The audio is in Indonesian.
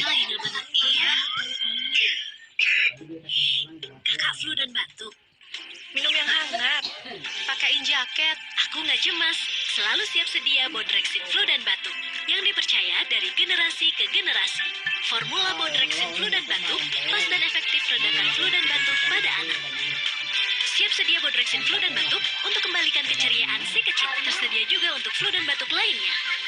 kayaknya lagi nggak bener. Iya. Kakak flu dan batuk. Minum yang hangat. Pakaiin jaket. Aku nggak cemas. Selalu siap sedia Bodrexin flu dan batuk yang dipercaya dari generasi ke generasi. Formula Bodrexin flu dan batuk pas dan efektif redakan flu dan batuk pada anak. Siap sedia Bodrexin flu dan batuk untuk kembalikan keceriaan si kecil. Tersedia juga untuk flu dan batuk lainnya.